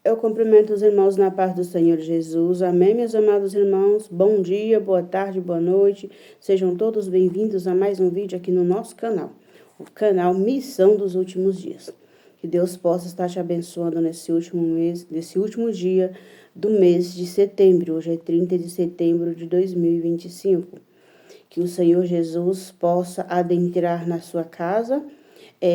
Eu cumprimento os irmãos na paz do Senhor Jesus. Amém, meus amados irmãos. Bom dia, boa tarde, boa noite. Sejam todos bem-vindos a mais um vídeo aqui no nosso canal, o canal Missão dos Últimos Dias. Que Deus possa estar te abençoando nesse último mês, nesse último dia do mês de setembro. Hoje é 30 de setembro de 2025. Que o Senhor Jesus possa adentrar na sua casa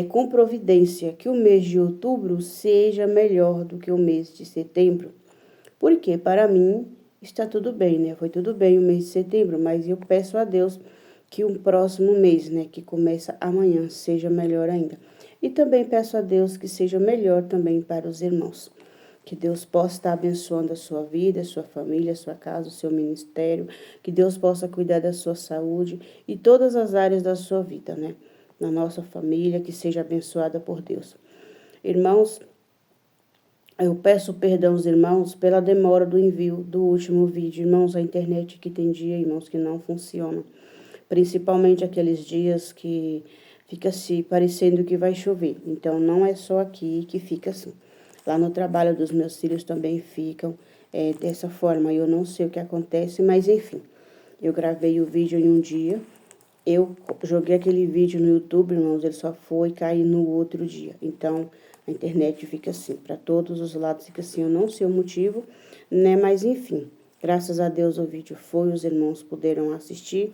com providência, que o mês de outubro seja melhor do que o mês de setembro. Porque para mim está tudo bem, né? Foi tudo bem o mês de setembro, mas eu peço a Deus que o próximo mês, né, que começa amanhã, seja melhor ainda. E também peço a Deus que seja melhor também para os irmãos. Que Deus possa estar abençoando a sua vida, a sua família, a sua casa, o seu ministério. Que Deus possa cuidar da sua saúde e todas as áreas da sua vida, né? Na nossa família, que seja abençoada por Deus. Irmãos, eu peço perdão aos irmãos pela demora do envio do último vídeo. Irmãos, a internet que tem dia, irmãos, que não funciona. Principalmente aqueles dias que fica assim, parecendo que vai chover. Então, não é só aqui que fica assim. Lá no trabalho dos meus filhos também ficam dessa forma. Eu não sei o que acontece, mas enfim. Eu gravei o vídeo em um dia. Eu joguei aquele vídeo no YouTube, irmãos, ele só foi cair no outro dia. Então, a internet fica assim, para todos os lados fica assim. Eu não sei o motivo, né? Mas, enfim, graças a Deus o vídeo foi, os irmãos puderam assistir,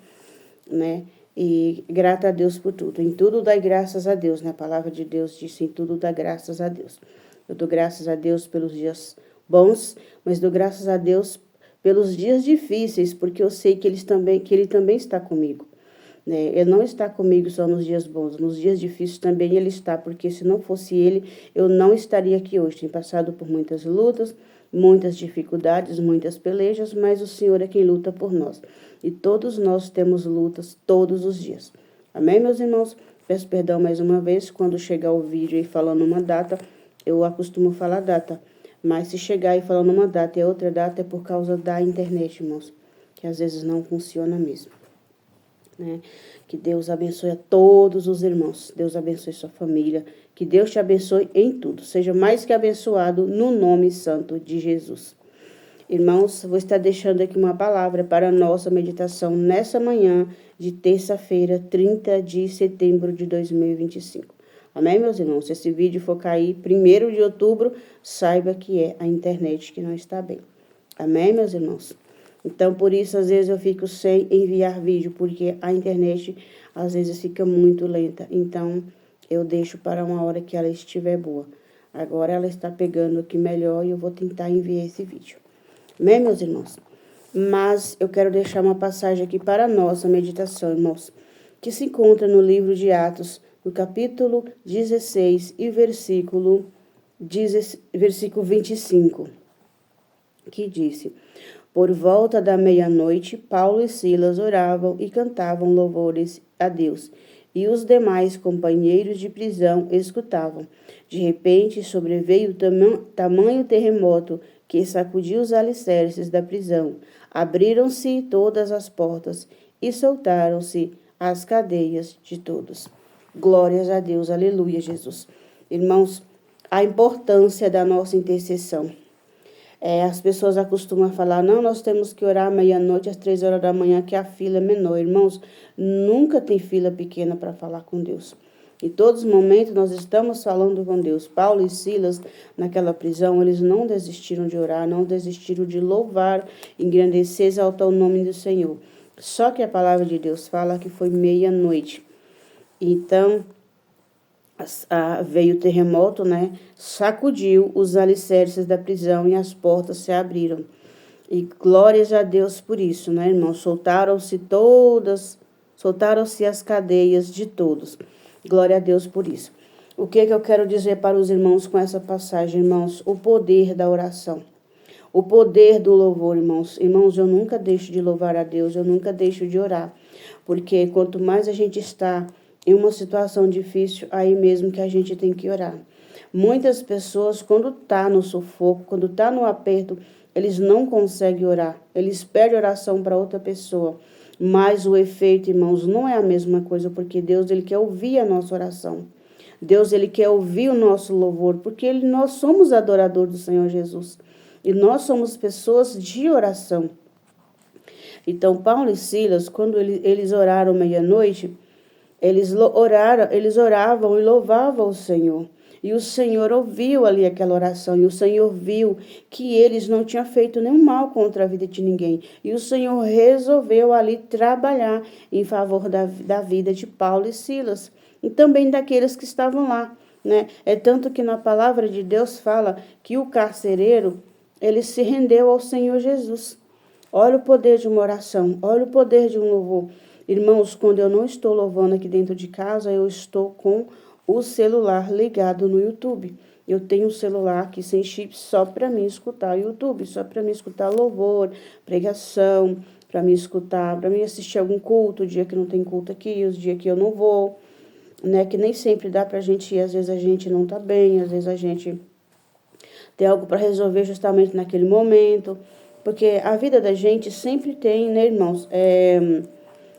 né? E grata a Deus por tudo. Em tudo dai graças a Deus, né? A palavra de Deus diz, em tudo dá graças a Deus. Eu dou graças a Deus pelos dias bons, mas dou graças a Deus pelos dias difíceis, porque eu sei que Ele também está comigo. Ele não está comigo só nos dias bons, nos dias difíceis também Ele está, porque se não fosse Ele, eu não estaria aqui hoje. Tenho passado por muitas lutas, muitas dificuldades, muitas pelejas, mas o Senhor é quem luta por nós. E todos nós temos lutas todos os dias. Amém, meus irmãos? Peço perdão mais uma vez, quando chegar o vídeo aí falando uma data, eu acostumo falar data. Mas se chegar aí falando uma data e outra data, é por causa da internet, irmãos, que às vezes não funciona mesmo. Né? Que Deus abençoe a todos os irmãos. Deus abençoe sua família. Que Deus te abençoe em tudo. Seja mais que abençoado no nome santo de Jesus. Irmãos, vou estar deixando aqui uma palavra para a nossa meditação nessa manhã de terça-feira, 30 de setembro de 2025. Amém, meus irmãos? Se esse vídeo for cair 1º de outubro, saiba que é a internet que não está bem. Amém, meus irmãos? Então, por isso, às vezes eu fico sem enviar vídeo, porque a internet, às vezes, fica muito lenta. Então, eu deixo para uma hora que ela estiver boa. Agora, ela está pegando aqui melhor e eu vou tentar enviar esse vídeo. Amém, meus irmãos? Mas eu quero deixar uma passagem aqui para a nossa meditação, irmãos, que se encontra no livro de Atos, no capítulo 16 e versículo 25, que disse: Por volta da meia-noite, Paulo e Silas oravam e cantavam louvores a Deus, e os demais companheiros de prisão escutavam. De repente, sobreveio tamanho terremoto que sacudiu os alicerces da prisão. Abriram-se todas as portas e soltaram-se as cadeias de todos. Glórias a Deus, aleluia, Jesus. Irmãos, a importância da nossa intercessão. As pessoas acostumam falar, não, nós temos que orar meia-noite, às 3 horas da manhã, que a fila é menor. Irmãos, nunca tem fila pequena para falar com Deus. Em todos os momentos nós estamos falando com Deus. Paulo e Silas, naquela prisão, eles não desistiram de orar, não desistiram de louvar, engrandecer, exaltar o nome do Senhor. Só que a palavra de Deus fala que foi meia-noite. Então, veio o terremoto, né? Sacudiu os alicerces da prisão e as portas se abriram. E glórias a Deus por isso, né, irmão? Soltaram-se as cadeias de todos. Glória a Deus por isso. O que eu quero dizer para os irmãos com essa passagem, irmãos? O poder da oração. O poder do louvor, irmãos. Irmãos, eu nunca deixo de louvar a Deus, eu nunca deixo de orar. Porque quanto mais a gente está em uma situação difícil, aí mesmo que a gente tem que orar. Muitas pessoas, quando tá no sufoco, quando tá no aperto, eles não conseguem orar. Eles pedem oração para outra pessoa. Mas o efeito, irmãos, não é a mesma coisa, porque Deus, Ele quer ouvir a nossa oração. Deus, ele quer ouvir o nosso louvor, porque nós somos adoradores do Senhor Jesus. E nós somos pessoas de oração. Então, Paulo e Silas, quando eles oraram meia-noite, eles oravam e louvavam o Senhor. E o Senhor ouviu ali aquela oração. E o Senhor viu que eles não tinham feito nenhum mal contra a vida de ninguém. E o Senhor resolveu ali trabalhar em favor da vida de Paulo e Silas. E também daqueles que estavam lá, né? É tanto que na palavra de Deus fala que o carcereiro, ele se rendeu ao Senhor Jesus. Olha o poder de uma oração. Olha o poder de um louvor. Irmãos, quando eu não estou louvando aqui dentro de casa, eu estou com o celular ligado no YouTube. Eu tenho um celular aqui sem chip só para mim escutar o YouTube, só para mim escutar louvor, pregação, para mim escutar, para mim assistir algum culto, o dia que não tem culto aqui, os dias que eu não vou, né? Que nem sempre dá pra gente ir, às vezes a gente não tá bem, às vezes a gente tem algo para resolver justamente naquele momento, porque a vida da gente sempre tem, né, irmãos,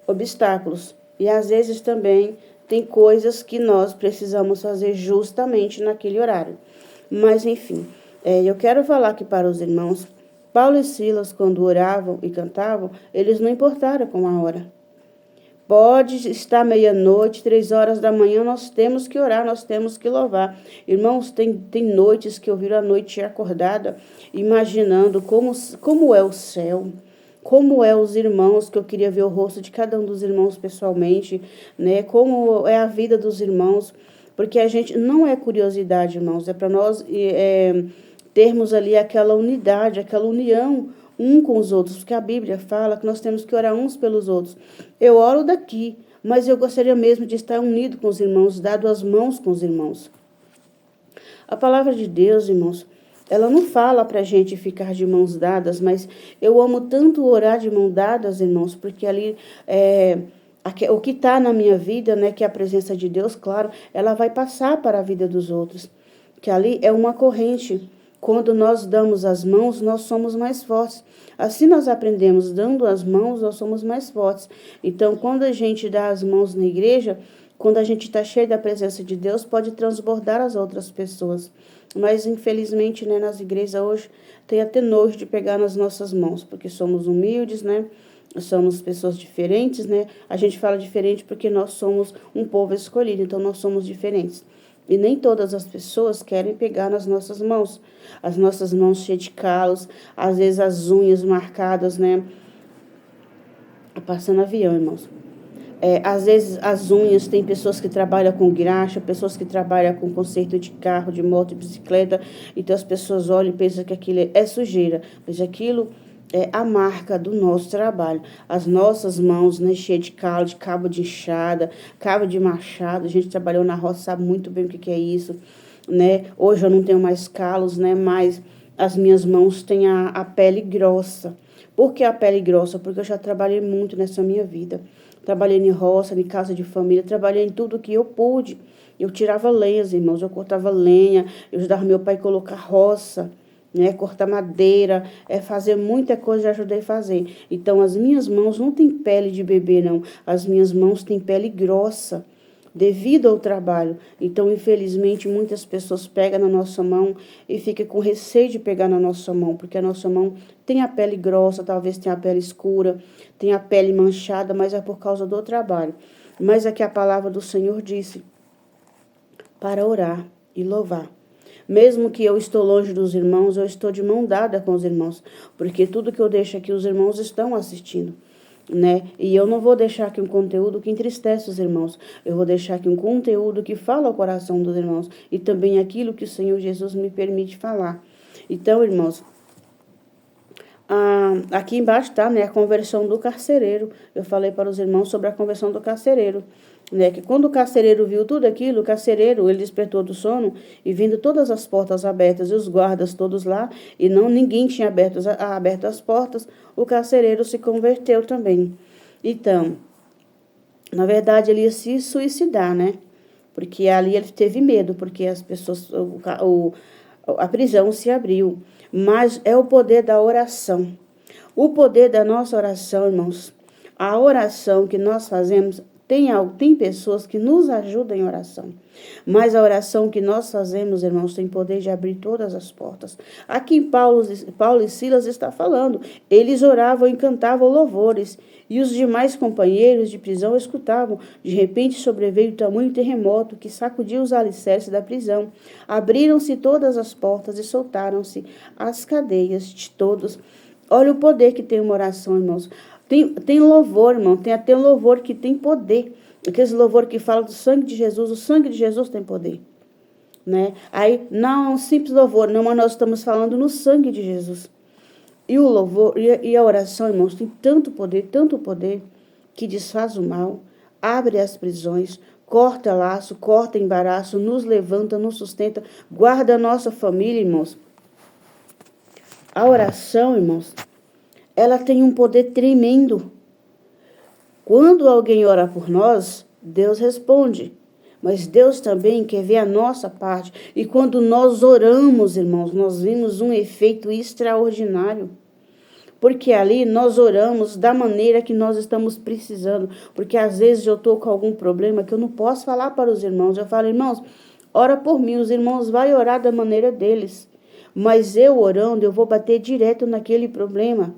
obstáculos. E às vezes também tem coisas que nós precisamos fazer justamente naquele horário. Mas, enfim, eu quero falar aqui para os irmãos, Paulo e Silas, quando oravam e cantavam, eles não importaram com a hora. Pode estar meia-noite, 3 horas da manhã, nós temos que orar, nós temos que louvar. Irmãos, tem noites que eu viro a noite acordada, imaginando como é o céu, como é os irmãos, que eu queria ver o rosto de cada um dos irmãos pessoalmente, né? Como é a vida dos irmãos, porque a gente não é curiosidade, irmãos, é para nós termos ali aquela unidade, aquela união um com os outros, porque a Bíblia fala que nós temos que orar uns pelos outros. Eu oro daqui, mas eu gostaria mesmo de estar unido com os irmãos, dado as mãos com os irmãos. A palavra de Deus, irmãos, ela não fala para a gente ficar de mãos dadas, mas eu amo tanto orar de mãos dadas, irmãos, porque ali o que está na minha vida, né, que é a presença de Deus, claro, ela vai passar para a vida dos outros. Que ali é uma corrente. Quando nós damos as mãos, nós somos mais fortes. Assim nós aprendemos, dando as mãos, nós somos mais fortes. Então, quando a gente dá as mãos na igreja, quando a gente está cheio da presença de Deus, pode transbordar as outras pessoas. Mas, infelizmente, né, nas igrejas hoje, tem até nojo de pegar nas nossas mãos, porque somos humildes, né? Somos pessoas diferentes, né? A gente fala diferente porque nós somos um povo escolhido, então nós somos diferentes. E nem todas as pessoas querem pegar nas nossas mãos. As nossas mãos cheias de calos, às vezes as unhas marcadas, né? Passando avião, irmãos. Às vezes as unhas, tem pessoas que trabalham com graxa, pessoas que trabalham com conserto de carro, de moto, de bicicleta. Então as pessoas olham e pensam que aquilo é sujeira. Mas aquilo é a marca do nosso trabalho. As nossas mãos, né, cheias de calo, de cabo de enxada, cabo de machado. A gente trabalhou na roça, sabe muito bem o que é isso, né? Hoje eu não tenho mais calos, né? Mas as minhas mãos têm a pele grossa. Por que a pele grossa? Porque eu já trabalhei muito nessa minha vida. Trabalhei em roça, em casa de família, trabalhei em tudo que eu pude. Eu tirava lenhas, irmãos, eu cortava lenha, eu ajudava meu pai a colocar roça, né, cortar madeira, fazer muita coisa, eu ajudei a fazer. Então, as minhas mãos não têm pele de bebê, não. As minhas mãos têm pele grossa, devido ao trabalho. Então, infelizmente, muitas pessoas pegam na nossa mão e ficam com receio de pegar na nossa mão, porque a nossa mão tem a pele grossa, talvez tenha a pele escura, tem a pele manchada, mas é por causa do trabalho. Mas aqui a palavra do Senhor disse para orar e louvar. Mesmo que eu estou longe dos irmãos, eu estou de mão dada com os irmãos, porque tudo que eu deixo aqui, os irmãos estão assistindo, né? E eu não vou deixar aqui um conteúdo que entristece os irmãos, eu vou deixar aqui um conteúdo que fala ao coração dos irmãos, e também aquilo que o Senhor Jesus me permite falar. Então, irmãos, aqui embaixo está, né, a conversão do carcereiro. Eu falei para os irmãos sobre a conversão do carcereiro, né, que quando o carcereiro viu tudo aquilo, o carcereiro, ele despertou do sono e vendo todas as portas abertas e os guardas todos lá, e ninguém tinha aberto as portas, o carcereiro se converteu também. Então, na verdade, ele ia se suicidar, né, porque ali ele teve medo, porque as pessoas, a prisão se abriu. Mas é o poder da oração. O poder da nossa oração, irmãos. A oração que nós fazemos Tem pessoas que nos ajudam em oração. Mas a oração que nós fazemos, irmãos, tem poder de abrir todas as portas. Aqui Paulo e Silas está falando. Eles oravam e cantavam louvores. E os demais companheiros de prisão escutavam. De repente sobreveio tamanho terremoto que sacudiu os alicerces da prisão. Abriram-se todas as portas e soltaram-se as cadeias de todos. Olha o poder que tem uma oração, irmãos. Tem louvor, irmão. Tem até louvor que tem poder. Aqueles louvor que fala do sangue de Jesus. O sangue de Jesus tem poder. Né? Aí, não é um simples louvor. Não, mas nós estamos falando no sangue de Jesus. E o louvor e a oração, irmãos, tem tanto poder, que desfaz o mal, abre as prisões, corta laço, corta embaraço, nos levanta, nos sustenta, guarda a nossa família, irmãos. A oração, irmãos, ela tem um poder tremendo. Quando alguém ora por nós, Deus responde. Mas Deus também quer ver a nossa parte. E quando nós oramos, irmãos, nós vimos um efeito extraordinário. Porque ali nós oramos da maneira que nós estamos precisando. Porque às vezes eu estou com algum problema que eu não posso falar para os irmãos. Eu falo, irmãos, ora por mim. Os irmãos vão orar da maneira deles. Mas eu orando, eu vou bater direto naquele problema.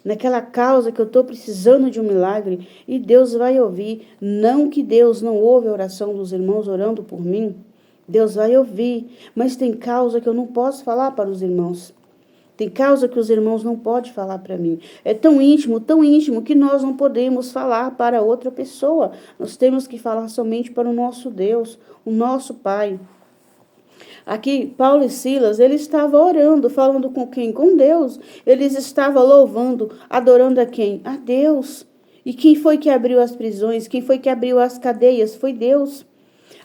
Naquela causa que eu estou precisando de um milagre, e Deus vai ouvir. Não que Deus não ouve a oração dos irmãos orando por mim, Deus vai ouvir, mas tem causa que eu não posso falar para os irmãos. Tem causa que os irmãos não podem falar para mim. É tão íntimo, que nós não podemos falar para outra pessoa. Nós temos que falar somente para o nosso Deus, o nosso Pai. Aqui, Paulo e Silas, eles estavam orando, falando com quem? Com Deus. Eles estavam louvando, adorando a quem? A Deus. E quem foi que abriu as prisões? Quem foi que abriu as cadeias? Foi Deus.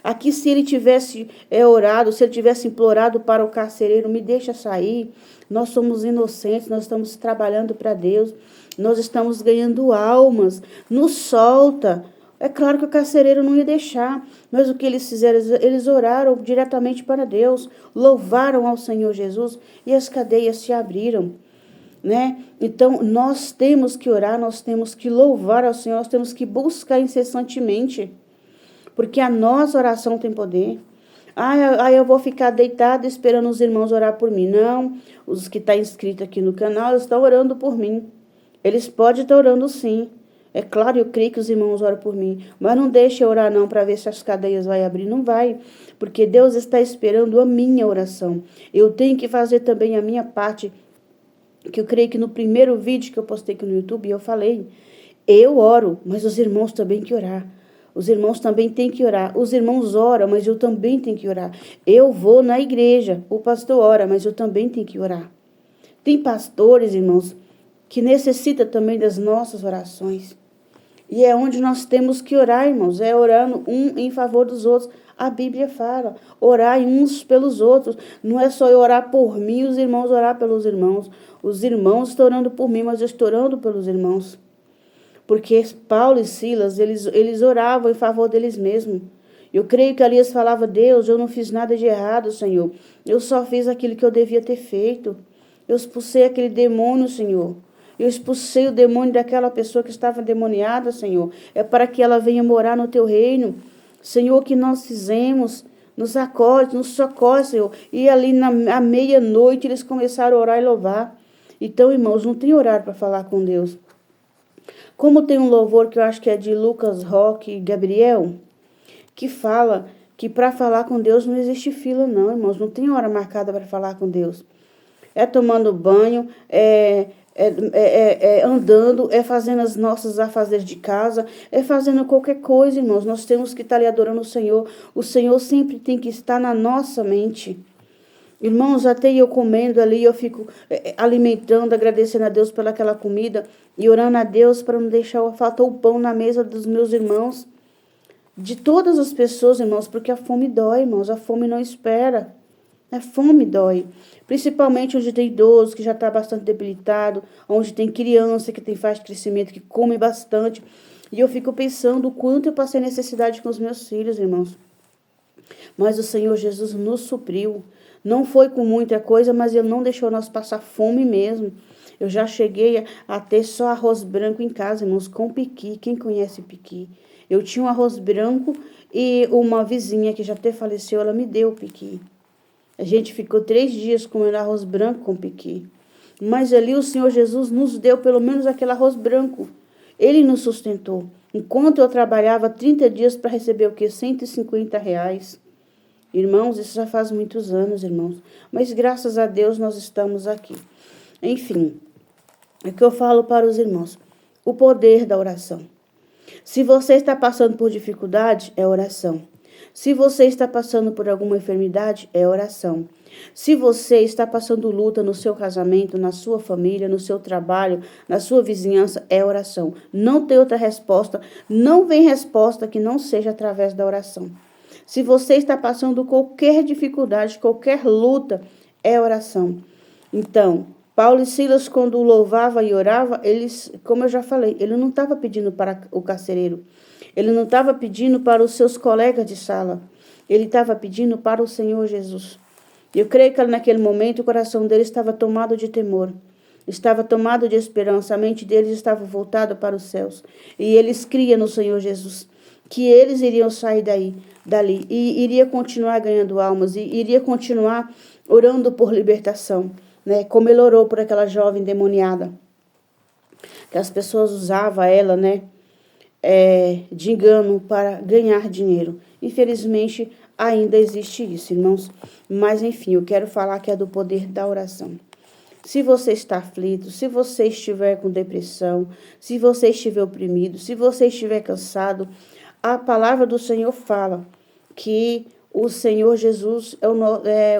Aqui, se ele tivesse orado, se ele tivesse implorado para o carcereiro, me deixa sair. Nós somos inocentes, nós estamos trabalhando para Deus. Nós estamos ganhando almas. Nos solta. É claro que o carcereiro não ia deixar, mas o que eles fizeram? Eles oraram diretamente para Deus, louvaram ao Senhor Jesus e as cadeias se abriram, né? Então, nós temos que orar, nós temos que louvar ao Senhor, nós temos que buscar incessantemente, porque a nossa oração tem poder. Eu vou ficar deitada esperando os irmãos orar por mim. Não, os que estão inscritos aqui no canal estão orando por mim. Eles podem estar orando sim. É claro, eu creio que os irmãos oram por mim, mas não deixe eu orar não para ver se as cadeias vai abrir. Não vai, porque Deus está esperando a minha oração. Eu tenho que fazer também a minha parte, que eu creio que no primeiro vídeo que eu postei aqui no YouTube, eu falei, eu oro, mas os irmãos também têm que orar. Os irmãos também têm que orar. Os irmãos oram, mas eu também tenho que orar. Eu vou na igreja, o pastor ora, mas eu também tenho que orar. Tem pastores, irmãos, que necessitam também das nossas orações. E é onde nós temos que orar, irmãos, é orando um em favor dos outros. A Bíblia fala, orar uns pelos outros. Não é só eu orar por mim, os irmãos orar pelos irmãos. Os irmãos estão orando por mim, mas eu estou orando pelos irmãos. Porque Paulo e Silas, eles oravam em favor deles mesmos. Eu creio que ali eles falavam, Deus, eu não fiz nada de errado, Senhor. Eu só fiz aquilo que eu devia ter feito. Eu expulsei aquele demônio, Senhor. Eu expulsei o demônio daquela pessoa que estava endemoniada, Senhor. É para que ela venha morar no teu reino. Senhor, o que nós fizemos, nos acorde, nos socorre, Senhor. E ali à meia-noite eles começaram a orar e louvar. Então, irmãos, não tem horário para falar com Deus. Como tem um louvor que eu acho que é de Lucas Roque e Gabriel, que fala que para falar com Deus não existe fila, não, irmãos. Não tem hora marcada para falar com Deus. É tomando banho, andando, é fazendo as nossas afazeres de casa, é fazendo qualquer coisa, irmãos. Nós temos que estar ali adorando o Senhor. O Senhor sempre tem que estar na nossa mente. Irmãos, até eu comendo ali, eu fico alimentando, agradecendo a Deus pelaquela comida e orando a Deus para não deixar faltar o pão na mesa dos meus irmãos. De todas as pessoas, irmãos, porque a fome dói, irmãos. A fome não espera. A fome dói. Principalmente onde tem idoso, que já está bastante debilitado, onde tem criança que tem faixa de crescimento, que come bastante. E eu fico pensando o quanto eu passei necessidade com os meus filhos, irmãos. Mas o Senhor Jesus nos supriu. Não foi com muita coisa, mas Ele não deixou nós passar fome mesmo. Eu já cheguei a ter só arroz branco em casa, irmãos, com piqui. Quem conhece piqui? Eu tinha um arroz branco e uma vizinha que já até faleceu, ela me deu o piqui. A gente ficou 3 dias comendo arroz branco com piqui. Mas ali o Senhor Jesus nos deu pelo menos aquele arroz branco. Ele nos sustentou. Enquanto eu trabalhava 30 dias para receber o quê? R$ 150. Irmãos, isso já faz muitos anos, irmãos. Mas graças a Deus nós estamos aqui. Enfim, é que eu falo para os irmãos. O poder da oração. Se você está passando por dificuldade, é oração. Se você está passando por alguma enfermidade, é oração. Se você está passando luta no seu casamento, na sua família, no seu trabalho, na sua vizinhança, é oração. Não tem outra resposta. Não vem resposta que não seja através da oração. Se você está passando qualquer dificuldade, qualquer luta, é oração. Então, Paulo e Silas, quando louvava e orava, eles, como eu já falei, ele não estava pedindo para o carcereiro. Ele não estava pedindo para os seus colegas de sala. Ele estava pedindo para o Senhor Jesus. Eu creio que naquele momento o coração dele estava tomado de temor. Estava tomado de esperança. A mente deles estava voltada para os céus. E eles criam no Senhor Jesus. Que eles iriam sair dali. E iria continuar ganhando almas. E iria continuar orando por libertação. Né? Como ele orou por aquela jovem endemoniada. Que as pessoas usavam ela, né? De engano para ganhar dinheiro. Infelizmente, ainda existe isso, irmãos. Mas, enfim, eu quero falar que é do poder da oração. Se você está aflito, se você estiver com depressão, se você estiver oprimido, se você estiver cansado, a palavra do Senhor fala que o Senhor Jesus,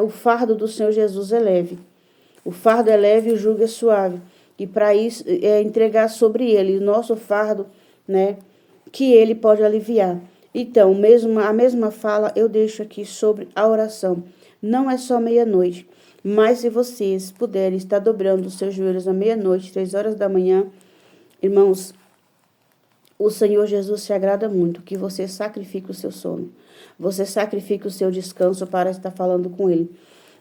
o fardo do Senhor Jesus é leve. O fardo é leve e o jugo é suave. E para isso, entregar sobre ele o nosso fardo, né? Que ele pode aliviar. Então, a mesma fala eu deixo aqui sobre a oração. Não é só meia-noite, mas se vocês puderem estar dobrando os seus joelhos à meia-noite, 3 horas da manhã, irmãos, o Senhor Jesus se agrada muito que você sacrifique o seu sono. Você sacrifique o seu descanso para estar falando com ele.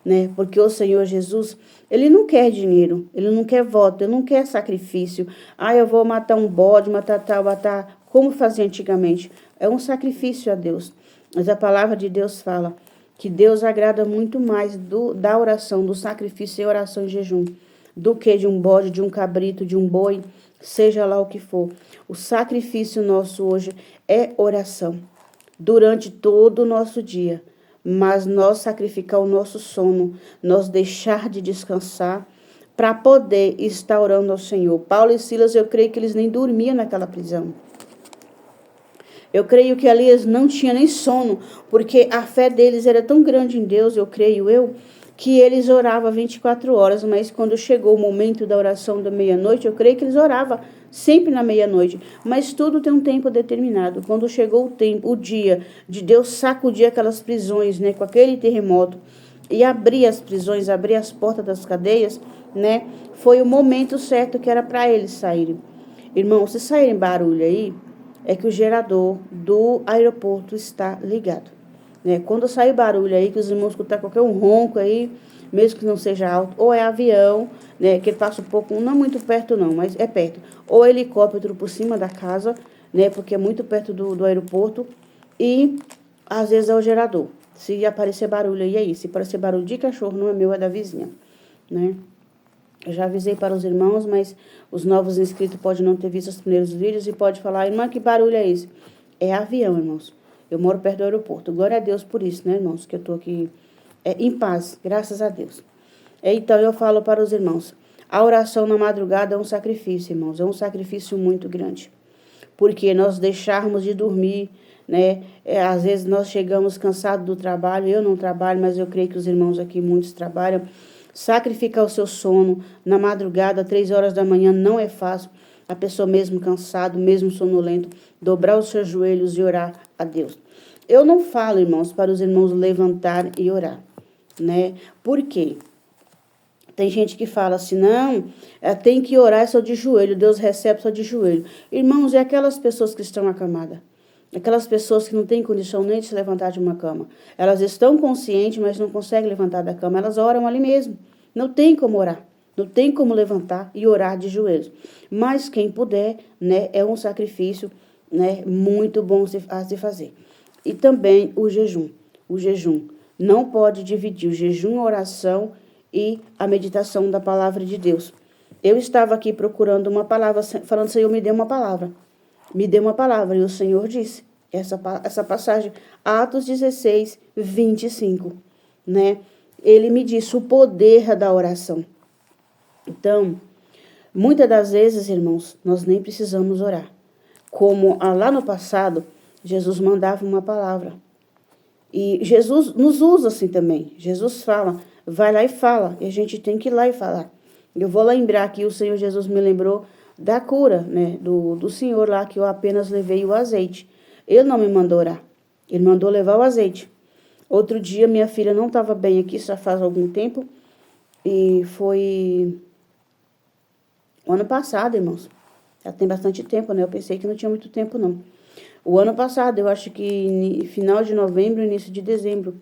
Né? Porque o Senhor Jesus, ele não quer dinheiro, ele não quer voto, ele não quer sacrifício. Eu vou matar um bode, matar como fazia antigamente. É um sacrifício a Deus. Mas a palavra de Deus fala que Deus agrada muito mais da oração, do sacrifício e oração em jejum, do que de um bode, de um cabrito, de um boi, seja lá o que for. O sacrifício nosso hoje é oração, durante todo o nosso dia. Mas nós sacrificar o nosso sono, nós deixar de descansar para poder estar orando ao Senhor. Paulo e Silas, eu creio que eles nem dormiam naquela prisão. Eu creio que ali eles não tinham nem sono, porque a fé deles era tão grande em Deus, que eles oravam 24 horas, mas quando chegou o momento da oração da meia-noite, eu creio que eles oravam sempre na meia-noite, mas tudo tem um tempo determinado. Quando chegou o dia de Deus sacudir aquelas prisões, né, com aquele terremoto, e abrir as prisões, abrir as portas das cadeias, né, foi o momento certo que era para eles saírem. Irmão, se saírem barulho aí, é que o gerador do aeroporto está ligado. Né? Quando sai barulho aí, que os irmãos escutar qualquer um ronco aí, mesmo que não seja alto, ou é avião, né, que ele passa um pouco, não muito perto não, mas é perto, ou helicóptero por cima da casa, né, porque é muito perto do aeroporto, e às vezes é o gerador. Se aparecer barulho aí, é isso. Se aparecer barulho de cachorro, não é meu, é da vizinha, né. Eu já avisei para os irmãos, mas os novos inscritos podem não ter visto os primeiros vídeos e pode falar, irmã, que barulho é esse? É avião, irmãos. Eu moro perto do aeroporto. Glória a Deus por isso, né, irmãos? Que eu tô aqui em paz, graças a Deus. Então, eu falo para os irmãos, a oração na madrugada é um sacrifício, irmãos. É um sacrifício muito grande. Porque nós deixarmos de dormir, né? Às vezes nós chegamos cansados do trabalho. Eu não trabalho, mas eu creio que os irmãos aqui, muitos trabalham. Sacrificar o seu sono na madrugada, 3 horas da manhã, não é fácil. A pessoa mesmo cansado, mesmo sonolento, dobrar os seus joelhos e orar a Deus. Eu não falo, irmãos, para os irmãos levantar e orar, né? Por quê? Tem gente que fala assim, não, tem que orar só de joelho, Deus recebe só de joelho. Irmãos, é aquelas pessoas que estão acamadas. Aquelas pessoas que não têm condição nem de se levantar de uma cama. Elas estão conscientes, mas não conseguem levantar da cama. Elas oram ali mesmo. Não tem como orar. Não tem como levantar e orar de joelhos. Mas quem puder, né, é um sacrifício né? Muito bom a se fazer. E também o jejum. O jejum não pode dividir o jejum, a oração e a meditação da palavra de Deus. Eu estava aqui procurando uma palavra, falando, Senhor, me dê uma palavra. Me dê uma palavra. E o Senhor disse, essa passagem, Atos 16, 25, né? Ele me disse o poder da oração. Então, muitas das vezes, irmãos, nós nem precisamos orar. Como lá no passado, Jesus mandava uma palavra. E Jesus nos usa assim também. Jesus fala, vai lá e fala. E a gente tem que ir lá e falar. Eu vou lembrar que o Senhor Jesus me lembrou da cura, né? Do Senhor lá, que eu apenas levei o azeite. Ele não me mandou orar. Ele mandou levar o azeite. Outro dia, minha filha não estava bem aqui, já faz algum tempo. E foi o ano passado, irmãos. Já tem bastante tempo, né? Eu pensei que não tinha muito tempo, não. O ano passado, eu acho que final de novembro, início de dezembro,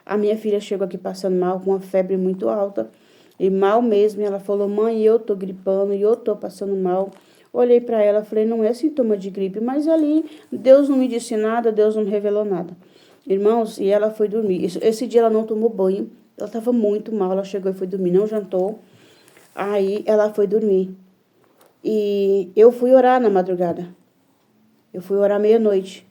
a minha filha chegou aqui passando mal, com uma febre muito alta. E mal mesmo, ela falou, mãe, eu tô gripando, e eu tô passando mal. Olhei para ela, falei, não é sintoma de gripe, mas ali Deus não me disse nada, Deus não me revelou nada. Irmãos, e ela foi dormir. Esse dia ela não tomou banho, ela estava muito mal, ela chegou e foi dormir, não jantou. Aí ela foi dormir. E eu fui orar na madrugada. Eu fui orar meia-noite.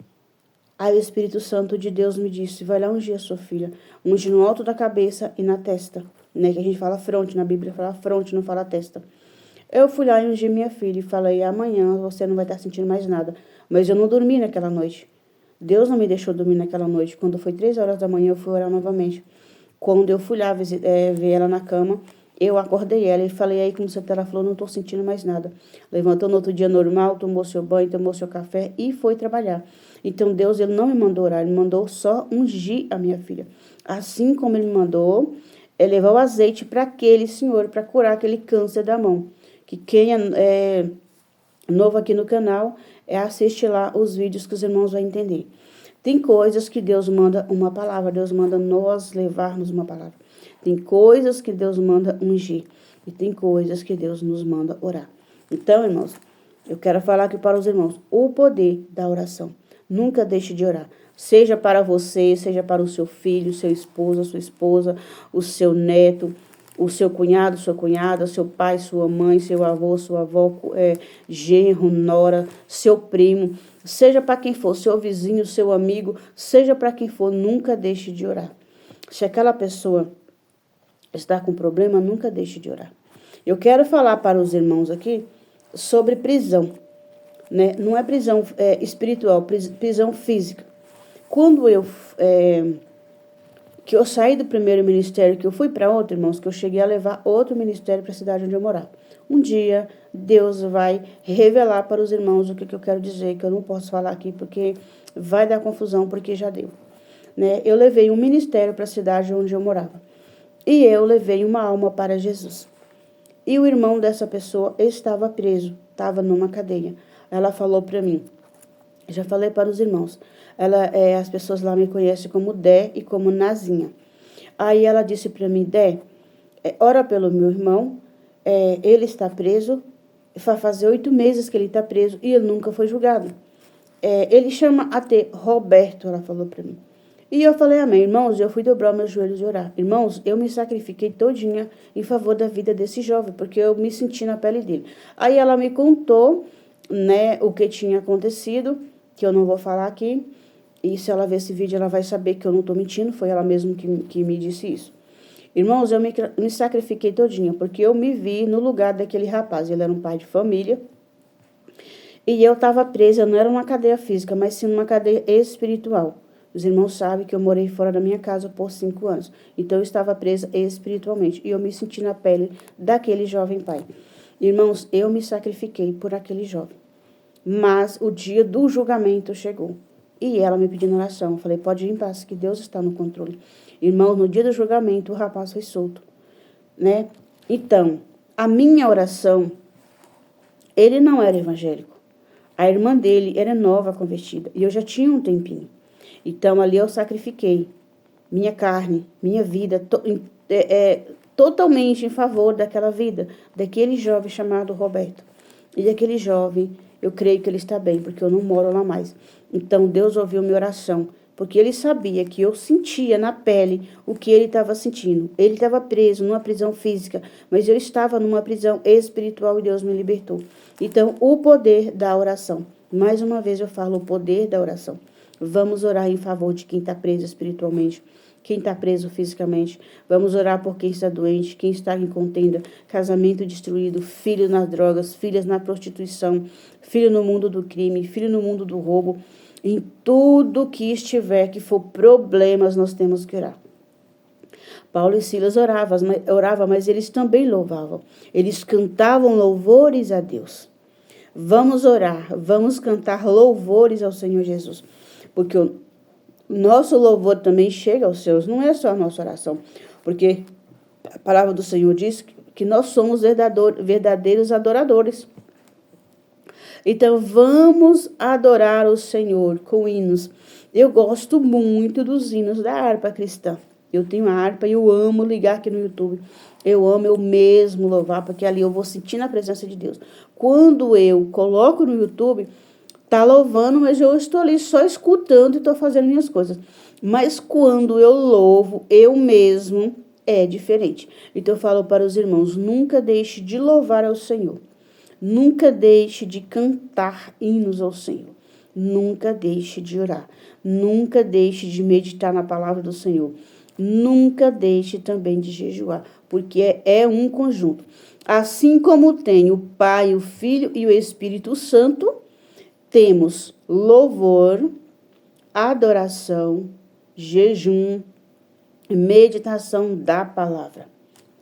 Aí o Espírito Santo de Deus me disse, vai lá ungir a sua filha. Unge no alto da cabeça e na testa. Né? Que a gente fala fronte, na Bíblia fala fronte, não fala testa. Eu fui lá e ungi minha filha e falei, amanhã você não vai estar sentindo mais nada. Mas eu não dormi naquela noite. Deus não me deixou dormir naquela noite. Quando foi 3 horas da manhã, eu fui orar novamente. Quando eu fui lá ver ela na cama, eu acordei ela e falei, aí como você tá? Ela falou, não tô sentindo mais nada. Levantou no outro dia normal, tomou seu banho, tomou seu café e foi trabalhar. Então Deus, ele não me mandou orar, ele mandou só ungir a minha filha. Assim como ele me mandou, ele levou o azeite para aquele senhor, para curar aquele câncer da mão. Que quem é novo aqui no canal, assiste lá os vídeos que os irmãos vão entender. Tem coisas que Deus manda uma palavra, Deus manda nós levarmos uma palavra. Tem coisas que Deus manda ungir e tem coisas que Deus nos manda orar. Então, irmãos, eu quero falar aqui para os irmãos, o poder da oração. Nunca deixe de orar. Seja para você, seja para o seu filho, seu esposo, sua esposa, o seu neto, o seu cunhado, sua cunhada, seu pai, sua mãe, seu avô, sua avó, genro, nora, seu primo, seja para quem for, seu vizinho, seu amigo, seja para quem for, nunca deixe de orar. Se aquela pessoa está com problema, nunca deixe de orar. Eu quero falar para os irmãos aqui sobre prisão, né? Não é prisão espiritual, prisão física. Quando que eu saí do primeiro ministério, que eu fui para outro, irmãos, que eu cheguei a levar outro ministério para a cidade onde eu morava. Um dia, Deus vai revelar para os irmãos o que eu quero dizer, que eu não posso falar aqui, porque vai dar confusão, porque já deu. Né? Eu levei um ministério para a cidade onde eu morava. E eu levei uma alma para Jesus. E o irmão dessa pessoa estava preso, estava numa cadeia. Ela falou para mim, já falei para os irmãos, as pessoas lá me conhecem como Dé e como Nazinha. Aí ela disse para mim, Dé, ora pelo meu irmão, ele está preso, vai fazer 8 meses que ele está preso e ele nunca foi julgado. Ele chama até Roberto, ela falou para mim. E eu falei, amém, irmãos, eu fui dobrar meus joelhos e orar. Irmãos, eu me sacrifiquei todinha em favor da vida desse jovem, porque eu me senti na pele dele. Aí ela me contou, né, o que tinha acontecido, que eu não vou falar aqui. E se ela ver esse vídeo, ela vai saber que eu não estou mentindo, foi ela mesma que me disse isso. Irmãos, eu me sacrifiquei todinha, porque eu me vi no lugar daquele rapaz. Ele era um pai de família. E eu estava presa, não era uma cadeia física, mas sim uma cadeia espiritual. Os irmãos sabem que eu morei fora da minha casa por 5 anos. Então, eu estava presa espiritualmente. E eu me senti na pele daquele jovem pai. Irmãos, eu me sacrifiquei por aquele jovem. Mas o dia do julgamento chegou. E ela me pediu oração. Eu falei, pode ir em paz, que Deus está no controle. Irmãos, no dia do julgamento, o rapaz foi solto. Né? Então, a minha oração, ele não era evangélico. A irmã dele era nova convertida. E eu já tinha um tempinho. Então, ali eu sacrifiquei minha carne, minha vida, totalmente em favor daquela vida, daquele jovem chamado Roberto. E daquele jovem, eu creio que ele está bem, porque eu não moro lá mais. Então, Deus ouviu minha oração, porque ele sabia que eu sentia na pele o que ele estava sentindo. Ele estava preso numa prisão física, mas eu estava numa prisão espiritual e Deus me libertou. Então, o poder da oração. Mais uma vez eu falo o poder da oração. Vamos orar em favor de quem está preso espiritualmente, quem está preso fisicamente. Vamos orar por quem está doente, quem está em contenda, casamento destruído, filhos nas drogas, filhas na prostituição, filho no mundo do crime, filho no mundo do roubo. Em tudo que estiver, que for problemas, nós temos que orar. Paulo e Silas oravam, mas eles também louvavam. Eles cantavam louvores a Deus. Vamos orar, vamos cantar louvores ao Senhor Jesus. Porque o nosso louvor também chega aos céus, não é só a nossa oração. Porque a palavra do Senhor diz que nós somos verdadeiros adoradores. Então, vamos adorar o Senhor com hinos. Eu gosto muito dos hinos da harpa cristã. Eu tenho a harpa e eu amo ligar aqui no YouTube. Eu amo eu mesmo louvar, porque ali eu vou sentir na presença de Deus. Quando eu coloco no YouTube, tá louvando, mas eu estou ali só escutando e estou fazendo minhas coisas. Mas quando eu louvo, eu mesmo, é diferente. Então, eu falo para os irmãos, nunca deixe de louvar ao Senhor. Nunca deixe de cantar hinos ao Senhor. Nunca deixe de orar. Nunca deixe de meditar na palavra do Senhor. Nunca deixe também de jejuar, porque é um conjunto. Assim como tem o Pai, o Filho e o Espírito Santo, temos louvor, adoração, jejum, meditação da palavra.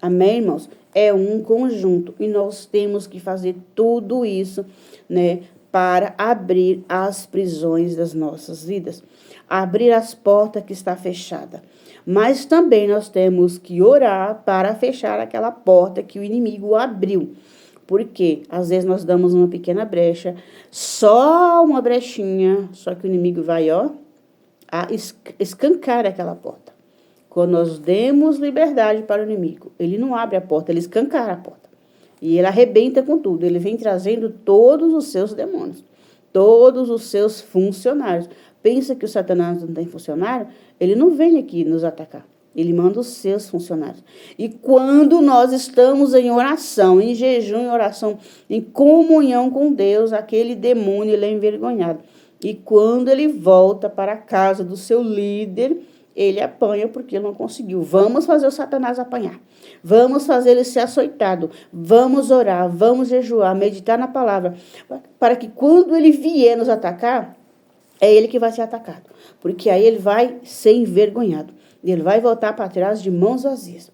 Amém, irmãos? É um conjunto e nós temos que fazer tudo isso, né, para abrir as prisões das nossas vidas, abrir as portas que está fechada. Mas também nós temos que orar para fechar aquela porta que o inimigo abriu. Porque às vezes nós damos uma pequena brecha, só uma brechinha, só que o inimigo vai, escancar aquela porta. Quando nós demos liberdade para o inimigo, ele não abre a porta, ele escancara a porta. E ele arrebenta com tudo. Ele vem trazendo todos os seus demônios, todos os seus funcionários. Pensa que o Satanás não tem funcionário? Ele não vem aqui nos atacar. Ele manda os seus funcionários. E quando nós estamos em oração, em jejum, em oração, em comunhão com Deus, aquele demônio ele é envergonhado. E quando ele volta para a casa do seu líder, ele apanha porque ele não conseguiu. Vamos fazer o Satanás apanhar. Vamos fazer ele ser açoitado. Vamos orar, vamos jejuar, meditar na palavra. Para que quando ele vier nos atacar, é ele que vai ser atacado. Porque aí ele vai ser envergonhado. Ele vai voltar para trás de mãos vazias.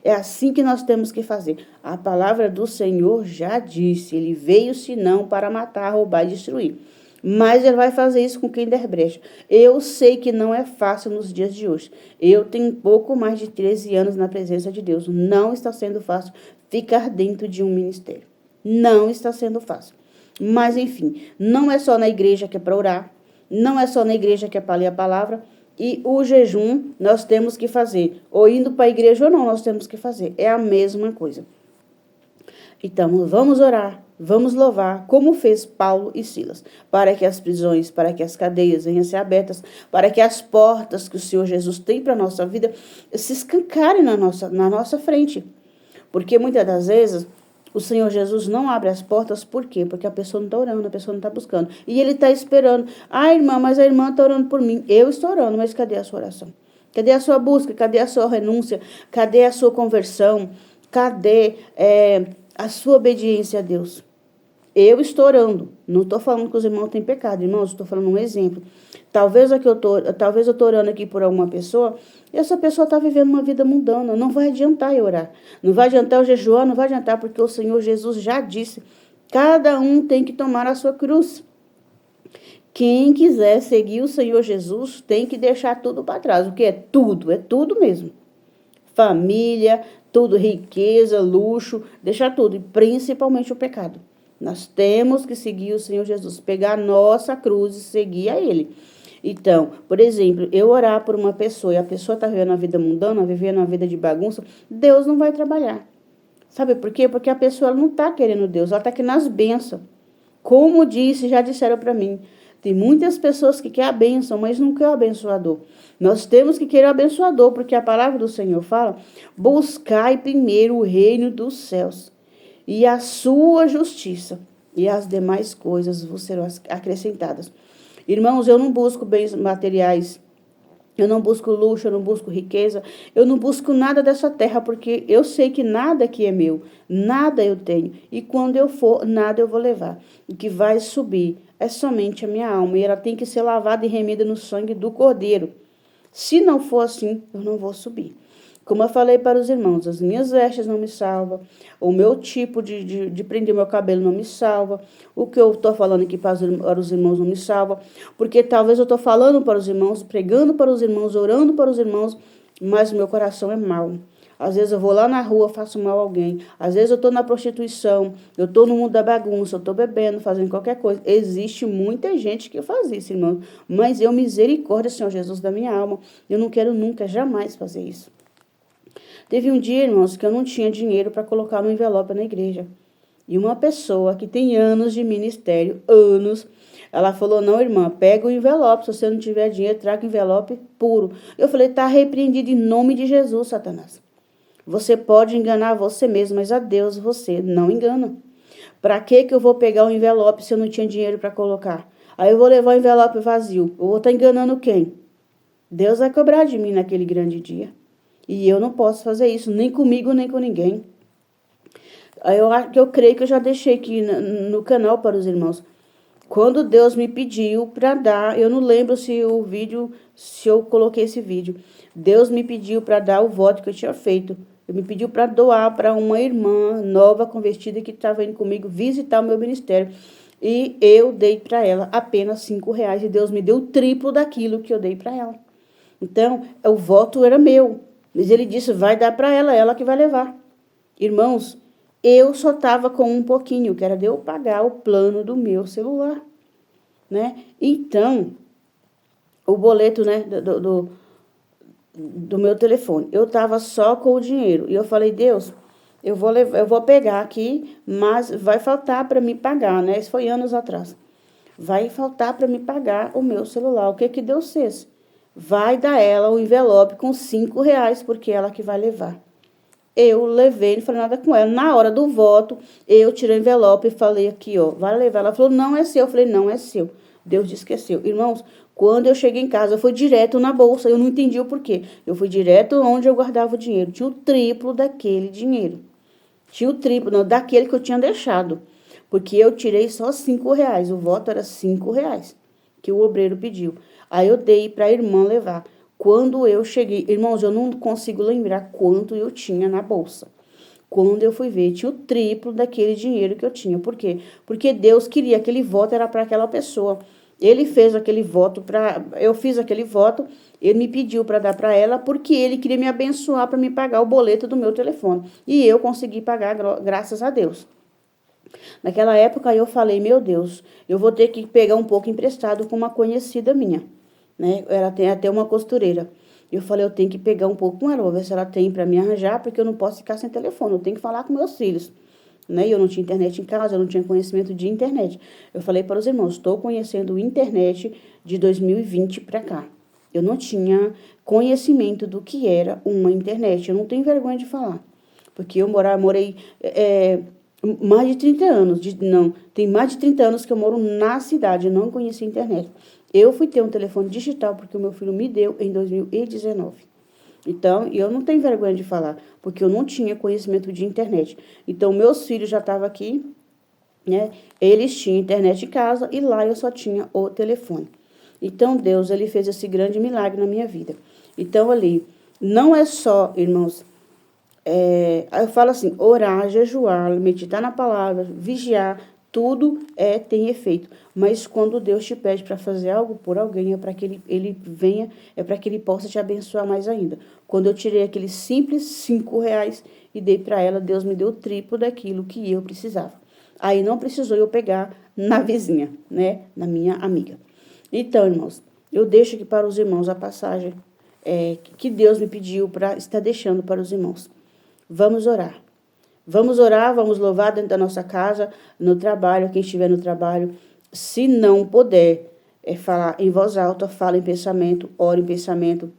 É assim que nós temos que fazer. A palavra do Senhor já disse. Ele veio senão para matar, roubar e destruir. Mas ele vai fazer isso com quem der brecha. Eu sei que não é fácil nos dias de hoje. Eu tenho pouco mais de 13 anos na presença de Deus. Não está sendo fácil ficar dentro de um ministério. Não está sendo fácil. Mas, enfim, não é só na igreja que é para orar. Não é só na igreja que é para ler a palavra. E o jejum nós temos que fazer. Ou indo para a igreja ou não, nós temos que fazer. É a mesma coisa. Então, vamos orar, vamos louvar, como fez Paulo e Silas, para que as prisões, para que as cadeias venham a ser abertas, para que as portas que o Senhor Jesus tem para a nossa vida se escancarem na nossa frente. Porque muitas das vezes o Senhor Jesus não abre as portas, por quê? Porque a pessoa não está orando, a pessoa não está buscando. E ele está esperando. Ah, irmã, mas a irmã está orando por mim. Eu estou orando, mas cadê a sua oração? Cadê a sua busca? Cadê a sua renúncia? Cadê a sua conversão? Cadê a sua obediência a Deus? Eu estou orando. Não estou falando que os irmãos têm pecado, irmãos. Estou falando um exemplo. Talvez eu estou orando aqui por alguma pessoa e essa pessoa está vivendo uma vida mundana. Não vai adiantar eu orar. Não vai adiantar eu jejuar, não vai adiantar, porque o Senhor Jesus já disse. Cada um tem que tomar a sua cruz. Quem quiser seguir o Senhor Jesus tem que deixar tudo para trás. O que é tudo? É tudo mesmo. Família, tudo, riqueza, luxo, deixar tudo. E principalmente o pecado. Nós temos que seguir o Senhor Jesus, pegar a nossa cruz e seguir a Ele. Então, por exemplo, eu orar por uma pessoa e a pessoa está vivendo uma vida mundana, vivendo uma vida de bagunça, Deus não vai trabalhar. Sabe por quê? Porque a pessoa não está querendo Deus, ela está querendo as bênçãos. Como disse, já disseram para mim, tem muitas pessoas que querem a bênção, mas não querem o abençoador. Nós temos que querer o abençoador, porque a palavra do Senhor fala, buscai primeiro o reino dos céus e a sua justiça, e as demais coisas vos serão acrescentadas. Irmãos, eu não busco bens materiais, eu não busco luxo, eu não busco riqueza, eu não busco nada dessa terra, porque eu sei que nada aqui é meu, nada eu tenho. E quando eu for, nada eu vou levar. O que vai subir é somente a minha alma, e ela tem que ser lavada e remida no sangue do Cordeiro. Se não for assim, eu não vou subir. Como eu falei para os irmãos, as minhas vestes não me salvam, o meu tipo de prender meu cabelo não me salva, o que eu estou falando aqui para os irmãos não me salva, porque talvez eu estou falando para os irmãos, pregando para os irmãos, orando para os irmãos, mas o meu coração é mau. Às vezes eu vou lá na rua, faço mal a alguém. Às vezes eu estou na prostituição, eu estou no mundo da bagunça, eu estou bebendo, fazendo qualquer coisa. Existe muita gente que faz isso, irmão. Mas eu, misericórdia, Senhor Jesus, da minha alma, eu não quero nunca, jamais fazer isso. Teve um dia, irmãos, que eu não tinha dinheiro para colocar no envelope na igreja. E uma pessoa que tem anos de ministério, anos, ela falou, não, irmã, pega o envelope, se você não tiver dinheiro, traga o envelope puro. Eu falei, tá repreendido em nome de Jesus, Satanás. Você pode enganar você mesmo, mas a Deus você não engana. Para que eu vou pegar o envelope se eu não tinha dinheiro para colocar? Aí eu vou levar o envelope vazio. Eu vou estar enganando quem? Deus vai cobrar de mim naquele grande dia. E eu não posso fazer isso, nem comigo, nem com ninguém. Eu creio que eu já deixei aqui no canal para os irmãos. Quando Deus me pediu para dar, eu não lembro se eu coloquei esse vídeo. Deus me pediu para dar o voto que eu tinha feito. Ele me pediu para doar para uma irmã nova convertida que estava indo comigo visitar o meu ministério. E eu dei para ela apenas R$5 e Deus me deu o triplo daquilo que eu dei para ela. Então, o voto era meu. Mas ele disse, vai dar para ela que vai levar. Irmãos, eu só estava com um pouquinho, que era de eu pagar o plano do meu celular, né? Então, o boleto, né, do meu telefone, eu estava só com o dinheiro. E eu falei, Deus, eu vou pegar aqui, mas vai faltar para me pagar, né? Isso foi anos atrás. Vai faltar para me pagar o meu celular. O que Deus fez? Vai dar ela o envelope com R$5, porque ela que vai levar. Eu levei, não falei nada com ela. Na hora do voto, eu tirei o envelope e falei aqui, ó, vai levar. Ela falou, não é seu. Eu falei, não é seu. Deus disse que é seu. Irmãos, quando eu cheguei em casa, eu fui direto na bolsa. Eu não entendi o porquê. Eu fui direto onde eu guardava o dinheiro. Tinha o triplo daquele dinheiro. Tinha o triplo, não, daquele que eu tinha deixado. Porque eu tirei só R$5. O voto era R$5 que o obreiro pediu. Aí eu dei para a irmã levar. Quando eu cheguei, irmãos, eu não consigo lembrar quanto eu tinha na bolsa. Quando eu fui ver, tinha o triplo daquele dinheiro que eu tinha. Por quê? Porque Deus queria, aquele voto era para aquela pessoa. Ele fez aquele voto eu fiz aquele voto, ele me pediu para dar para ela, porque ele queria me abençoar para me pagar o boleto do meu telefone. E eu consegui pagar, graças a Deus. Naquela época eu falei, meu Deus, eu vou ter que pegar um pouco emprestado com uma conhecida minha, né? Ela tem até uma costureira. Eu falei, eu tenho que pegar um pouco com ela, vou ver se ela tem para me arranjar, porque eu não posso ficar sem telefone, eu tenho que falar com meus filhos, né? Eu não tinha internet em casa, eu não tinha conhecimento de internet. Eu falei para os irmãos, estou conhecendo internet de 2020 para cá. Eu não tinha conhecimento do que era uma internet, eu não tenho vergonha de falar, porque eu morei mais de 30 anos, tem mais de 30 anos que eu moro na cidade, eu não conhecia internet. Eu fui ter um telefone digital porque o meu filho me deu em 2019. Então, eu não tenho vergonha de falar, porque eu não tinha conhecimento de internet. Então, meus filhos já estavam aqui, né? Eles tinham internet em casa e lá eu só tinha o telefone. Então, Deus, ele fez esse grande milagre na minha vida. Então, ali, não é só, irmãos, aí eu falo assim, orar, jejuar, meditar na palavra, vigiar, tudo tem efeito. Mas quando Deus te pede para fazer algo por alguém, é para que ele venha, é para que ele possa te abençoar mais ainda. Quando eu tirei aquele simples R$5 e dei para ela, Deus me deu o triplo daquilo que eu precisava. Aí não precisou eu pegar na vizinha, né, na minha amiga. Então, irmãos, eu deixo aqui para os irmãos a passagem que Deus me pediu para estar deixando para os irmãos. Vamos orar. Vamos orar, vamos louvar dentro da nossa casa, no trabalho, quem estiver no trabalho. Se não puder falar em voz alta, fala em pensamento, ore em pensamento.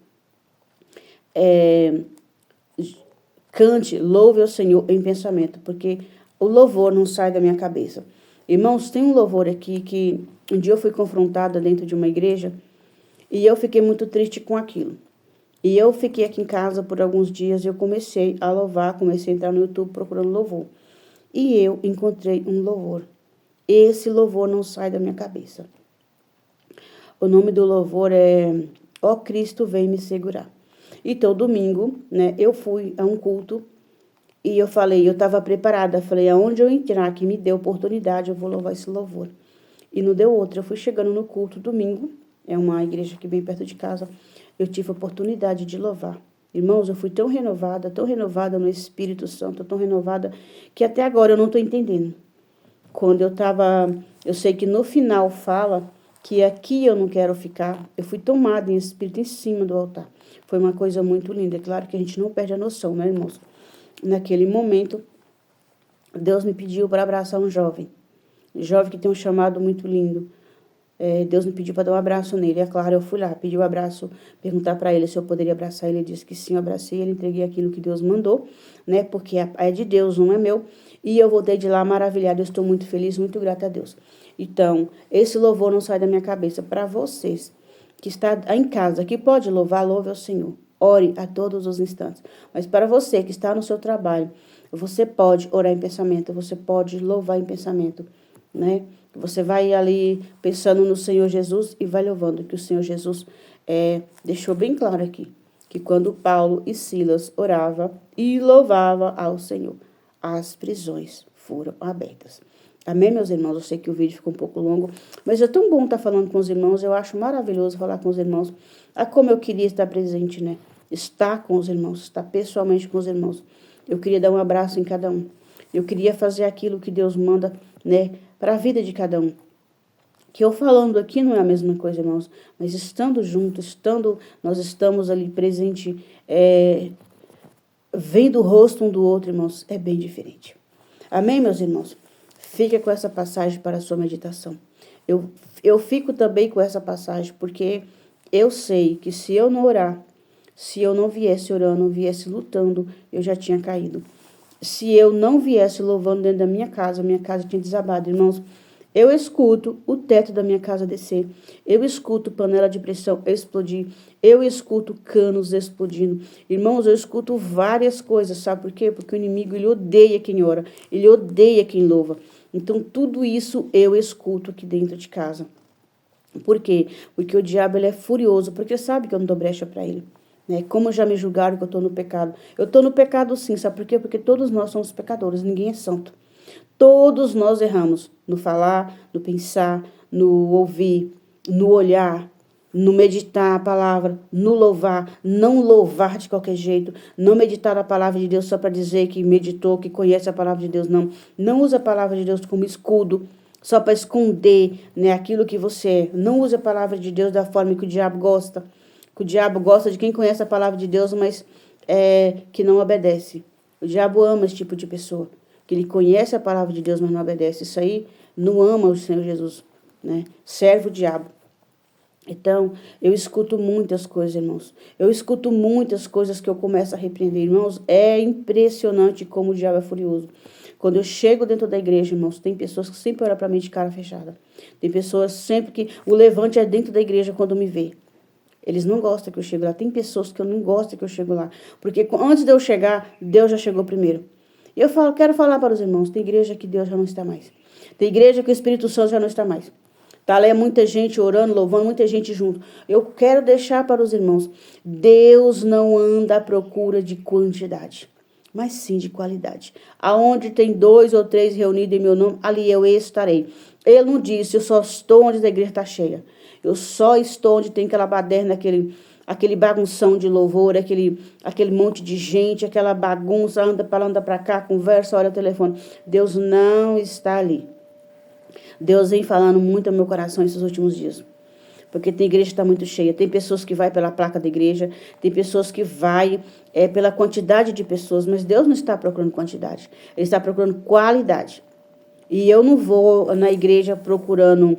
Cante, louve ao Senhor em pensamento, porque o louvor não sai da minha cabeça. Irmãos, tem um louvor aqui que um dia eu fui confrontada dentro de uma igreja e eu fiquei muito triste com aquilo. E eu fiquei aqui em casa por alguns dias e eu comecei a louvar, comecei a entrar no YouTube procurando louvor. E eu encontrei um louvor. Esse louvor não sai da minha cabeça. O nome do louvor é Ó Cristo, vem me segurar. Então, domingo, né, eu fui a um culto e eu estava preparada, falei, aonde eu entrar, que me dê oportunidade, eu vou louvar esse louvor. E não deu outra, eu fui chegando no culto domingo, é uma igreja aqui bem perto de casa, eu tive a oportunidade de louvar. Irmãos, eu fui tão renovada no Espírito Santo, tão renovada, que até agora eu não estou entendendo. Quando eu sei que no final fala que aqui eu não quero ficar, eu fui tomada em espírito em cima do altar. Foi uma coisa muito linda. É claro que a gente não perde a noção, né, irmãos? Naquele momento, Deus me pediu para abraçar um jovem que tem um chamado muito lindo. Deus me pediu para dar um abraço nele. É claro, eu fui lá, pedi um abraço, perguntar para ele se eu poderia abraçar ele. Ele disse que sim, eu abracei ele, entreguei aquilo que Deus mandou, né? Porque é de Deus, não é meu. E eu voltei de lá maravilhada. Eu estou muito feliz, muito grata a Deus. Então, esse louvor não sai da minha cabeça. Para vocês que está em casa, que pode louvar, louve ao Senhor. Ore a todos os instantes. Mas para você que está no seu trabalho, você pode orar em pensamento, você pode louvar em pensamento, né? Você vai ali pensando no Senhor Jesus e vai louvando, que o Senhor Jesus deixou bem claro aqui, que quando Paulo e Silas oravam e louvavam ao Senhor, as prisões foram abertas. Amém, meus irmãos? Eu sei que o vídeo ficou um pouco longo, mas é tão bom estar falando com os irmãos, eu acho maravilhoso falar com os irmãos. Como eu queria estar presente, né? Estar com os irmãos, estar pessoalmente com os irmãos. Eu queria dar um abraço em cada um. Eu queria fazer aquilo que Deus manda, né? Para a vida de cada um. Que eu falando aqui não é a mesma coisa, irmãos, mas estando juntos, nós estamos ali presente, vendo o rosto um do outro, irmãos, é bem diferente. Amém, meus irmãos? Fica com essa passagem para a sua meditação. Eu fico também com essa passagem, porque eu sei que se eu não orar, se eu não viesse orando, viesse lutando, eu já tinha caído. Se eu não viesse louvando dentro da minha casa tinha desabado, irmãos. Eu escuto o teto da minha casa descer. Eu escuto panela de pressão explodir. Eu escuto canos explodindo. Irmãos, eu escuto várias coisas, sabe por quê? Porque o inimigo, ele odeia quem ora. Ele odeia quem louva. Então, tudo isso eu escuto aqui dentro de casa. Por quê? Porque o diabo, ele é furioso, porque sabe que eu não dou brecha para ele. Né? Como já me julgaram que eu estou no pecado. Eu estou no pecado sim, sabe por quê? Porque todos nós somos pecadores, ninguém é santo. Todos nós erramos no falar, no pensar, no ouvir, no olhar, no meditar a palavra, no louvar, não louvar de qualquer jeito, não meditar a palavra de Deus só para dizer que meditou, que conhece a palavra de Deus, não. Não usa a palavra de Deus como escudo, só para esconder, né, aquilo que você é. Não use a palavra de Deus da forma que o diabo gosta. Que o diabo gosta de quem conhece a palavra de Deus, mas que não obedece. O diabo ama esse tipo de pessoa. Que ele conhece a palavra de Deus, mas não obedece. Isso aí não ama o Senhor Jesus, né? Serve o diabo. Então, eu escuto muitas coisas, irmãos. Eu escuto muitas coisas que eu começo a repreender. Irmãos, é impressionante como o diabo é furioso. Quando eu chego dentro da igreja, irmãos, tem pessoas que sempre olham para mim de cara fechada. Tem pessoas sempre que o levante é dentro da igreja quando me vê. Eles não gostam que eu chegue lá. Tem pessoas que eu não gosto que eu chego lá. Porque antes de eu chegar, Deus já chegou primeiro. E eu quero falar para os irmãos, tem igreja que Deus já não está mais. Tem igreja que o Espírito Santo já não está mais. Tá lá muita gente orando, louvando, muita gente junto. Eu quero deixar para os irmãos, Deus não anda à procura de quantidade, mas sim de qualidade. Aonde tem 2 ou 3 reunidos em meu nome, ali eu estarei. Ele não disse, eu só estou onde a igreja está cheia. Eu só estou onde tem aquela baderna, aquele bagunção de louvor, aquele monte de gente, aquela bagunça, anda para lá, anda para cá, conversa, olha o telefone. Deus não está ali. Deus vem falando muito ao meu coração esses últimos dias. porque tem igreja que está muito cheia. Tem pessoas que vai pela placa da igreja, tem pessoas que vai pela quantidade de pessoas, mas Deus não está procurando quantidade, Ele está procurando qualidade. E eu não vou na igreja procurando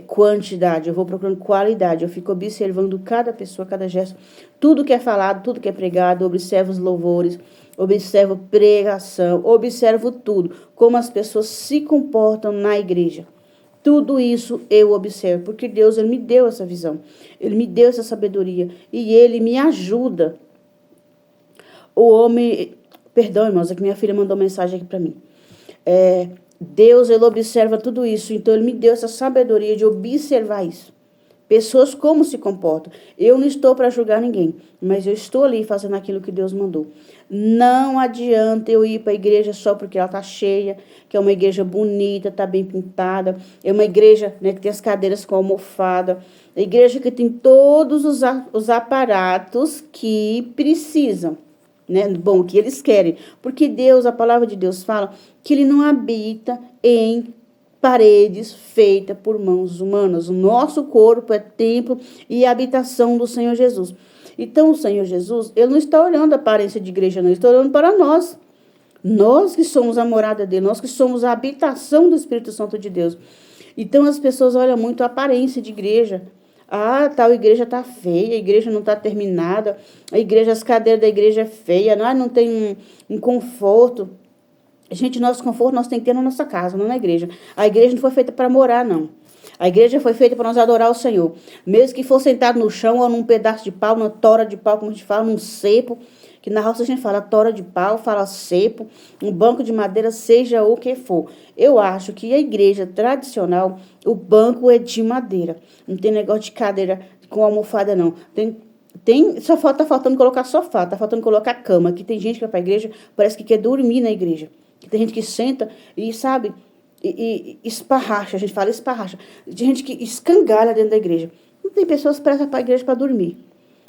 quantidade, eu vou procurando qualidade. Eu fico observando cada pessoa, cada gesto, tudo que é falado, tudo que é pregado, observo os louvores, observo pregação, observo tudo, como as pessoas se comportam na igreja. Tudo isso eu observo, porque Deus ele me deu essa visão, Ele me deu essa sabedoria e Ele me ajuda. O homem, perdão, irmãos, é que minha filha mandou mensagem aqui para mim. Deus, ele observa tudo isso, então ele me deu essa sabedoria de observar isso. Pessoas como se comportam. Eu não estou para julgar ninguém, mas eu estou ali fazendo aquilo que Deus mandou. Não adianta eu ir para a igreja só porque ela está cheia, que é uma igreja bonita, está bem pintada, é uma igreja, né, que tem as cadeiras com almofada, é igreja que tem todos os aparatos que precisam. Né? Bom, que eles querem, porque Deus, a palavra de Deus fala que Ele não habita em paredes feitas por mãos humanas. O nosso corpo é templo e habitação do Senhor Jesus. Então, o Senhor Jesus, Ele não está olhando a aparência de igreja, não, Ele está olhando para nós. Nós que somos a morada dele, nós que somos a habitação do Espírito Santo de Deus. Então, as pessoas olham muito a aparência de igreja. Ah, tal igreja tá feia, a igreja não tá terminada, a igreja, as cadeiras da igreja é feia, não tem um conforto. Gente, nosso conforto nós temos que ter na nossa casa, não na igreja. A igreja não foi feita para morar, não. A igreja foi feita para nós adorar o Senhor. Mesmo que for sentado no chão ou num pedaço de pau, numa tora de pau, como a gente fala, num cepo, que na roça a gente fala tora de pau, fala cepo, um banco de madeira, seja o que for. Eu acho que a igreja tradicional, o banco é de madeira. Não tem negócio de cadeira com almofada, não. Só tá faltando colocar sofá, tá faltando colocar cama. Que tem gente que vai para a igreja, parece que quer dormir na igreja. Que tem gente que senta e, sabe, e esparracha, a gente fala esparracha. Tem gente que escangalha dentro da igreja. Não tem pessoas que prestam para a igreja para dormir.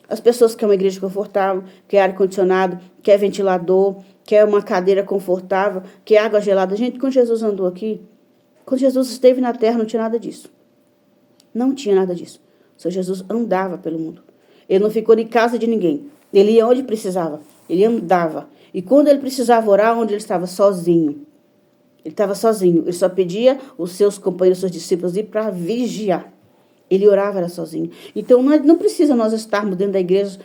As pessoas querem uma igreja confortável, quer ar-condicionado, quer ventilador, quer uma cadeira confortável, quer água gelada. Gente, quando Jesus andou aqui, quando Jesus esteve na terra, não tinha nada disso. Não tinha nada disso. O Senhor Jesus andava pelo mundo. Ele não ficou em casa de ninguém. Ele ia onde precisava. Ele andava. E quando ele precisava orar, onde ele estava? Sozinho. Ele estava sozinho. Ele só pedia os seus companheiros, os seus discípulos ir para vigiar. Ele orava, era sozinho. Então, não precisa nós estarmos dentro da igreja,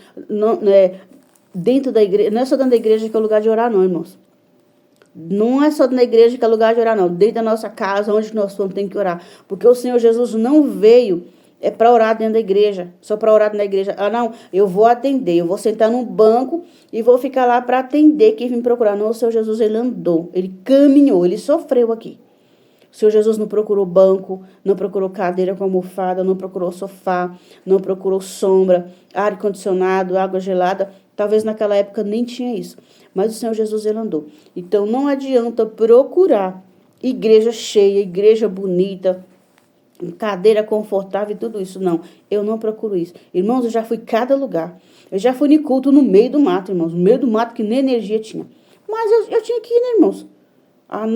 dentro da igreja, não é só dentro da igreja que é o lugar de orar, não, irmãos. Não é só dentro da igreja que é o lugar de orar, não. Dentro da nossa casa, onde nós formos, tem que orar. Porque o Senhor Jesus não veio para orar dentro da igreja, só para orar dentro da igreja. Ah, não, eu vou atender, eu vou sentar num banco e vou ficar lá para atender quem vem procurar. Não, o Senhor Jesus, ele andou, ele caminhou, ele sofreu aqui. O Senhor Jesus não procurou banco, não procurou cadeira com almofada, não procurou sofá, não procurou sombra, ar-condicionado, água gelada. Talvez naquela época nem tinha isso. Mas o Senhor Jesus, ele andou. Então, não adianta procurar igreja cheia, igreja bonita, cadeira confortável e tudo isso. Não, eu não procuro isso. Irmãos, eu já fui em cada lugar. Eu já fui no culto no meio do mato, irmãos. No meio do mato que nem energia tinha. Mas eu tinha que ir, né, irmãos? A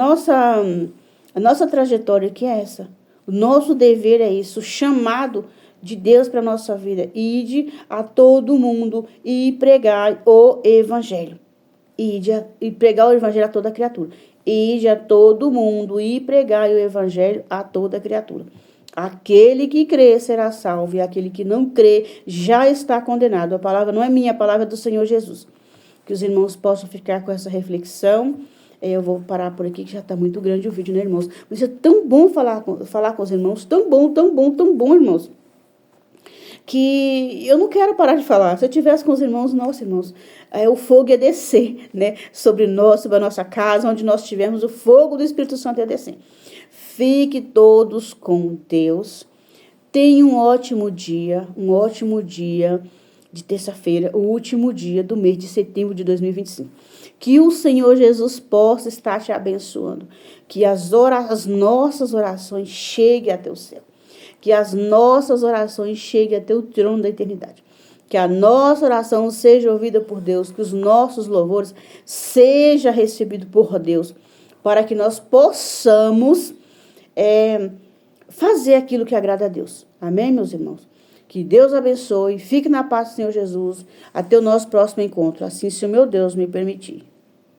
nossa trajetória que é essa. O nosso dever é isso. O chamado de Deus para a nossa vida. Ide a todo mundo e pregar o evangelho. E pregar o evangelho a toda criatura. Ide a todo mundo e pregar o evangelho a toda criatura. Aquele que crê será salvo e aquele que não crê já está condenado. A palavra não é minha, a palavra é do Senhor Jesus. Que os irmãos possam ficar com essa reflexão. Eu vou parar por aqui, que já está muito grande o vídeo, né, irmãos? Mas é tão bom falar com os irmãos, tão bom, irmãos, que eu não quero parar de falar. Se eu tivesse com os irmãos, nossa, irmãos, o fogo ia descer, né, sobre nós, sobre a nossa casa, onde nós tivermos o fogo do Espírito Santo ia descer. Fique todos com Deus. Tenha um ótimo dia de terça-feira, o último dia do mês de setembro de 2025. Que o Senhor Jesus possa estar te abençoando. Que as nossas orações cheguem até o céu. Que as nossas orações cheguem até o trono da eternidade. Que a nossa oração seja ouvida por Deus. Que os nossos louvores sejam recebidos por Deus. Para que nós possamos fazer aquilo que agrada a Deus. Amém, meus irmãos? Que Deus abençoe. Fique na paz do Senhor Jesus. Até o nosso próximo encontro. Assim, se o meu Deus me permitir.